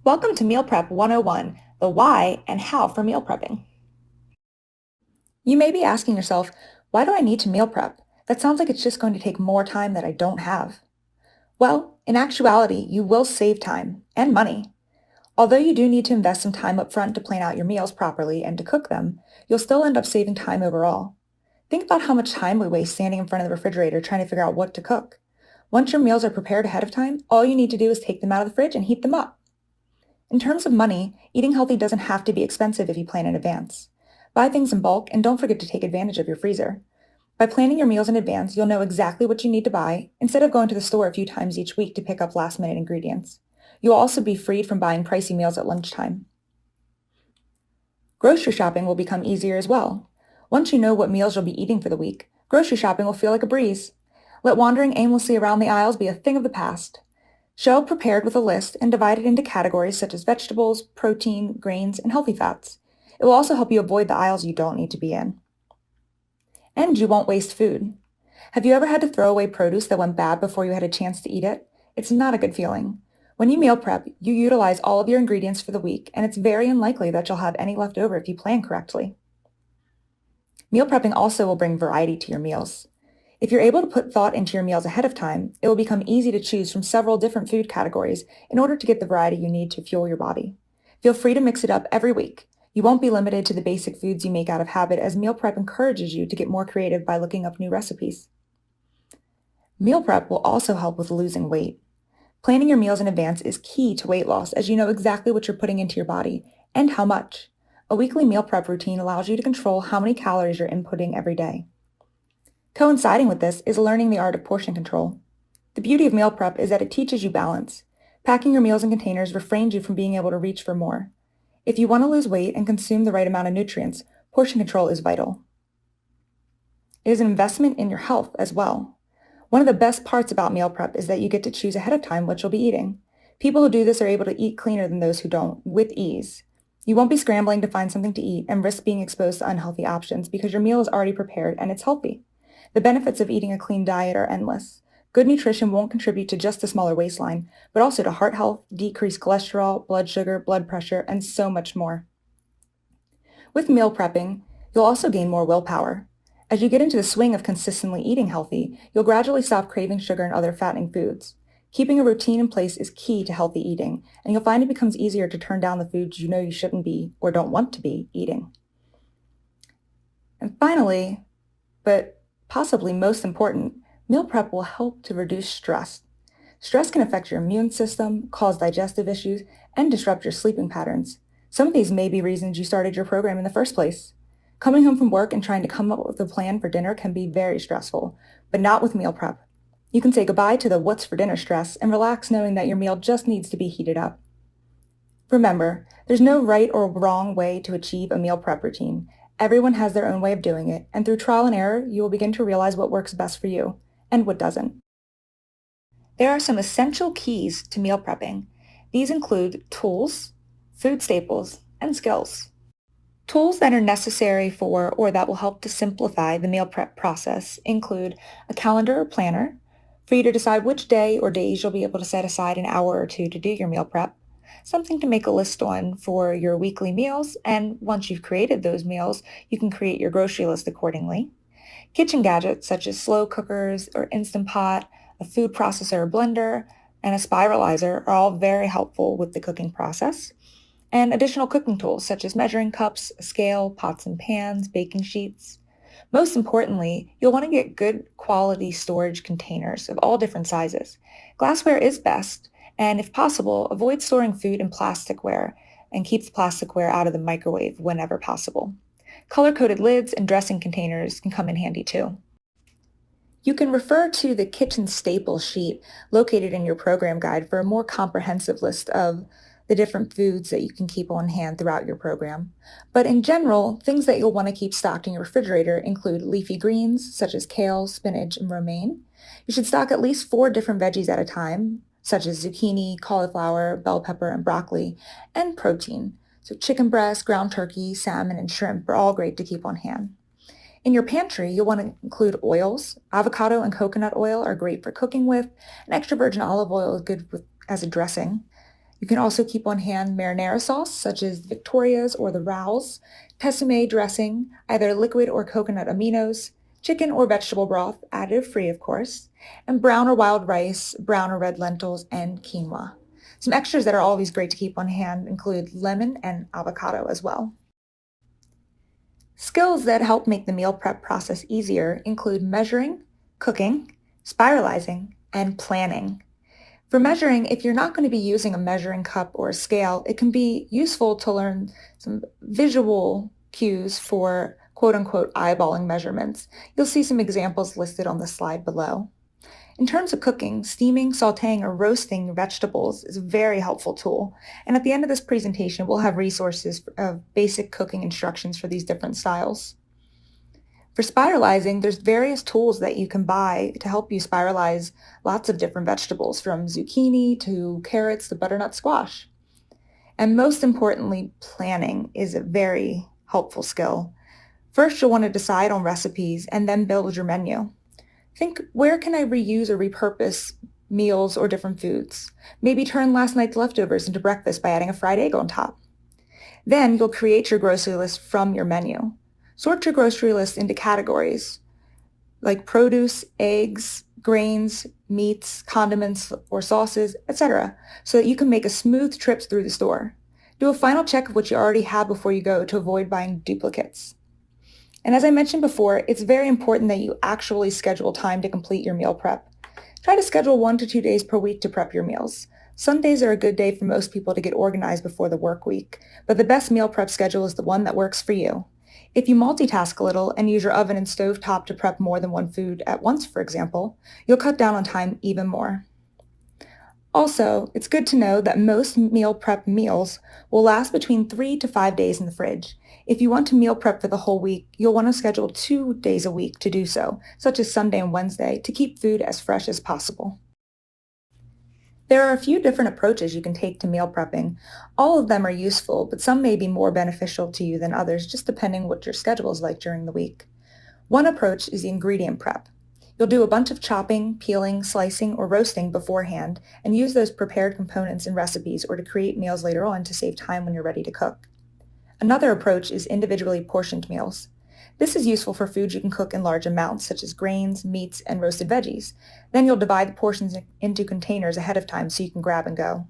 Welcome to Meal Prep 101, the why and how for meal prepping. You may be asking yourself, why do I need to meal prep? That sounds like it's just going to take more time that I don't have. Well, in actuality, you will save time and money. Although you do need to invest some time up front to plan out your meals properly and to cook them, you'll still end up saving time overall. Think about how much time we waste standing in front of the refrigerator trying to figure out what to cook. Once your meals are prepared ahead of time, all you need to do is take them out of the fridge and heat them up. In terms of money, eating healthy doesn't have to be expensive if you plan in advance. Buy things in bulk and don't forget to take advantage of your freezer. By planning your meals in advance, you'll know exactly what you need to buy instead of going to the store a few times each week to pick up last-minute ingredients. You'll also be freed from buying pricey meals at lunchtime. Grocery shopping will become easier as well. Once you know what meals you'll be eating for the week, grocery shopping will feel like a breeze. Let wandering aimlessly around the aisles be a thing of the past. Show up prepared with a list and divide it into categories such as vegetables, protein, grains, and healthy fats. It will also help you avoid the aisles you don't need to be in. And you won't waste food. Have you ever had to throw away produce that went bad before you had a chance to eat it? It's not a good feeling. When you meal prep, you utilize all of your ingredients for the week, and it's very unlikely that you'll have any left over if you plan correctly. Meal prepping also will bring variety to your meals. If you're able to put thought into your meals ahead of time, it will become easy to choose from several different food categories in order to get the variety you need to fuel your body. Feel free to mix it up every week. You won't be limited to the basic foods you make out of habit, as meal prep encourages you to get more creative by looking up new recipes. Meal prep will also help with losing weight. Planning your meals in advance is key to weight loss, as you know exactly what you're putting into your body and how much. A weekly meal prep routine allows you to control how many calories you're inputting every day. Coinciding with this is learning the art of portion control. The beauty of meal prep is that it teaches you balance. Packing your meals in containers refrains you from being able to reach for more. If you want to lose weight and consume the right amount of nutrients, portion control is vital. It is an investment in your health as well. One of the best parts about meal prep is that you get to choose ahead of time what you'll be eating. People who do this are able to eat cleaner than those who don't, with ease. You won't be scrambling to find something to eat and risk being exposed to unhealthy options because your meal is already prepared and it's healthy. The benefits of eating a clean diet are endless. Good nutrition won't contribute to just a smaller waistline, but also to heart health, decreased cholesterol, blood sugar, blood pressure, and so much more. With meal prepping, you'll also gain more willpower. As you get into the swing of consistently eating healthy, you'll gradually stop craving sugar and other fattening foods. Keeping a routine in place is key to healthy eating, and you'll find it becomes easier to turn down the foods you know you shouldn't be or don't want to be eating. And finally, but possibly most important, meal prep will help to reduce stress. Stress can affect your immune system, cause digestive issues, and disrupt your sleeping patterns. Some of these may be reasons you started your program in the first place. Coming home from work and trying to come up with a plan for dinner can be very stressful, but not with meal prep. You can say goodbye to the what's for dinner stress and relax knowing that your meal just needs to be heated up. Remember, there's no right or wrong way to achieve a meal prep routine. Everyone has their own way of doing it, and through trial and error, you will begin to realize what works best for you and what doesn't. There are some essential keys to meal prepping. These include tools, food staples, and skills. Tools that are necessary for or that will help to simplify the meal prep process include a calendar or planner for you to decide which day or days you'll be able to set aside an hour or two to do your meal prep, something to make a list on for your weekly meals, and once you've created those meals, you can create your grocery list accordingly. Kitchen gadgets such as slow cookers or Instant Pot, a food processor or blender, and a spiralizer are all very helpful with the cooking process. And additional cooking tools such as measuring cups, a scale, pots and pans, baking sheets. Most importantly, you'll want to get good quality storage containers of all different sizes. Glassware is best, and if possible, avoid storing food in plasticware and keep the plasticware out of the microwave whenever possible. Color-coded lids and dressing containers can come in handy too. You can refer to the kitchen staple sheet located in your program guide for a more comprehensive list of the different foods that you can keep on hand throughout your program. But in general, things that you'll want to keep stocked in your refrigerator include leafy greens such as kale, spinach, and romaine. You should stock at least 4 different veggies at a time, such as zucchini, cauliflower, bell pepper, and broccoli, and protein. So chicken breast, ground turkey, salmon, and shrimp are all great to keep on hand. In your pantry, you'll want to include oils. Avocado and coconut oil are great for cooking with, and extra virgin olive oil is good as a dressing. You can also keep on hand marinara sauce, such as Victoria's or the Rao's, Tessemae dressing, either liquid or coconut aminos, chicken or vegetable broth, additive free of course, and brown or wild rice, brown or red lentils, and quinoa. Some extras that are always great to keep on hand include lemon and avocado as well. Skills that help make the meal prep process easier include measuring, cooking, spiralizing, and planning. For measuring, if you're not going to be using a measuring cup or a scale, it can be useful to learn some visual cues for quote unquote eyeballing measurements. You'll see some examples listed on the slide below. In terms of cooking, steaming, sauteing, or roasting vegetables is a very helpful tool. And at the end of this presentation, we'll have resources of basic cooking instructions for these different styles. For spiralizing, there's various tools that you can buy to help you spiralize lots of different vegetables, from zucchini to carrots to butternut squash. And most importantly, planning is a very helpful skill. First, you'll want to decide on recipes and then build your menu. Think, where can I reuse or repurpose meals or different foods? Maybe turn last night's leftovers into breakfast by adding a fried egg on top. Then you'll create your grocery list from your menu. Sort your grocery list into categories like produce, eggs, grains, meats, condiments or sauces, etc., so that you can make a smooth trip through the store. Do a final check of what you already have before you go to avoid buying duplicates. And as I mentioned before, it's very important that you actually schedule time to complete your meal prep. Try to schedule 1 to 2 days per week to prep your meals. Sundays are a good day for most people to get organized before the work week, but the best meal prep schedule is the one that works for you. If you multitask a little and use your oven and stove top to prep more than one food at once, for example, you'll cut down on time even more. Also, it's good to know that most meal prep meals will last between 3 to 5 days in the fridge. If you want to meal prep for the whole week, you'll want to schedule 2 days a week to do so, such as Sunday and Wednesday, to keep food as fresh as possible. There are a few different approaches you can take to meal prepping. All of them are useful, but some may be more beneficial to you than others, just depending what your schedule is like during the week. One approach is the ingredient prep. You'll do a bunch of chopping, peeling, slicing, or roasting beforehand, and use those prepared components in recipes or to create meals later on to save time when you're ready to cook. Another approach is individually portioned meals. This is useful for foods you can cook in large amounts, such as grains, meats, and roasted veggies. Then you'll divide the portions into containers ahead of time so you can grab and go.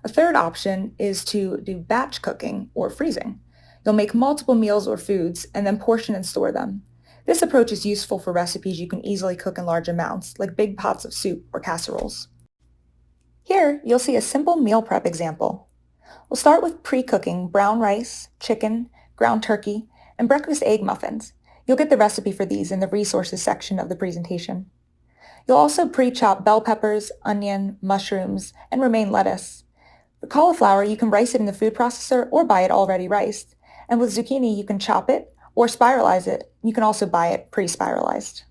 A third option is to do batch cooking or freezing. You'll make multiple meals or foods and then portion and store them. This approach is useful for recipes you can easily cook in large amounts, like big pots of soup or casseroles. Here, you'll see a simple meal prep example. We'll start with pre-cooking brown rice, chicken, ground turkey, and breakfast egg muffins. You'll get the recipe for these in the resources section of the presentation. You'll also pre-chop bell peppers, onion, mushrooms, and romaine lettuce. For cauliflower, you can rice it in the food processor or buy it already riced. And with zucchini, you can chop it or spiralize it. You can also buy it pre-spiralized.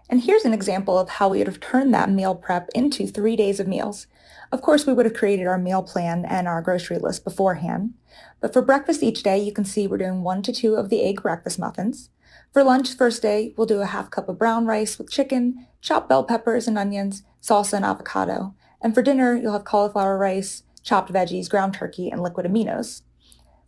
And here's an example of how we would have turned that meal prep into 3 days of meals. Of course, we would have created our meal plan and our grocery list beforehand. But for breakfast each day, you can see we're doing 1 to 2 of the egg breakfast muffins. For lunch first day, we'll do a half cup of brown rice with chicken, chopped bell peppers and onions, salsa and avocado. And for dinner, you'll have cauliflower rice, chopped veggies, ground turkey, and liquid aminos.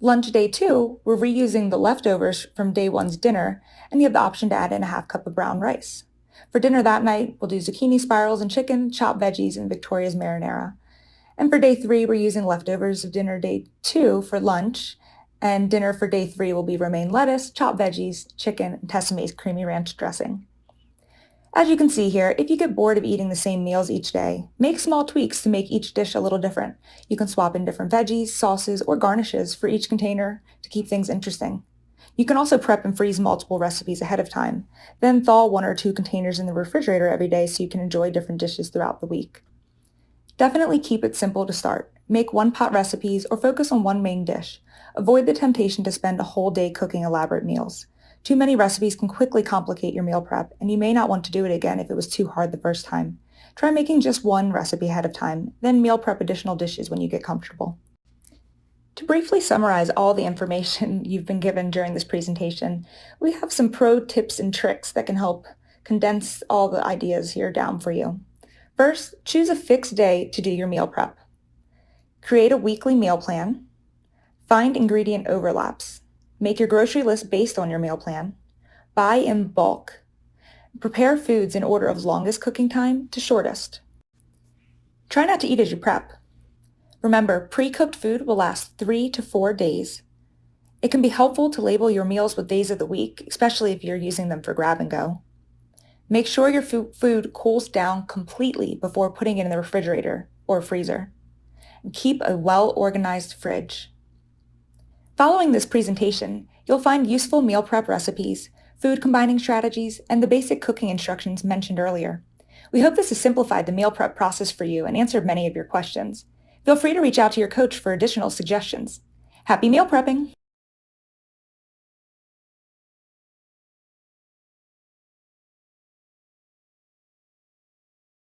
Lunch day 2, we're reusing the leftovers from day 1's dinner, and you have the option to add in a half cup of brown rice. For dinner that night, we'll do zucchini spirals and chicken, chopped veggies, and Victoria's marinara. And for day 3, we're using leftovers of dinner day 2 for lunch, and dinner for day 3 will be romaine lettuce, chopped veggies, chicken, and Tessemae's creamy ranch dressing. As you can see here, if you get bored of eating the same meals each day, make small tweaks to make each dish a little different. You can swap in different veggies, sauces, or garnishes for each container to keep things interesting. You can also prep and freeze multiple recipes ahead of time, then thaw 1 or 2 containers in the refrigerator every day so you can enjoy different dishes throughout the week. Definitely keep it simple to start. Make one-pot recipes or focus on one main dish. Avoid the temptation to spend a whole day cooking elaborate meals. Too many recipes can quickly complicate your meal prep, and you may not want to do it again if it was too hard the first time. Try making just one recipe ahead of time, then meal prep additional dishes when you get comfortable. To briefly summarize all the information you've been given during this presentation, we have some pro tips and tricks that can help condense all the ideas here down for you. First, choose a fixed day to do your meal prep. Create a weekly meal plan. Find ingredient overlaps. Make your grocery list based on your meal plan. Buy in bulk. Prepare foods in order of longest cooking time to shortest. Try not to eat as you prep. Remember, pre-cooked food will last 3 to 4 days. It can be helpful to label your meals with days of the week, especially if you're using them for grab and go. Make sure your food cools down completely before putting it in the refrigerator or freezer. And keep a well-organized fridge. Following this presentation, you'll find useful meal prep recipes, food combining strategies, and the basic cooking instructions mentioned earlier. We hope this has simplified the meal prep process for you and answered many of your questions. Feel free to reach out to your coach for additional suggestions. Happy meal prepping!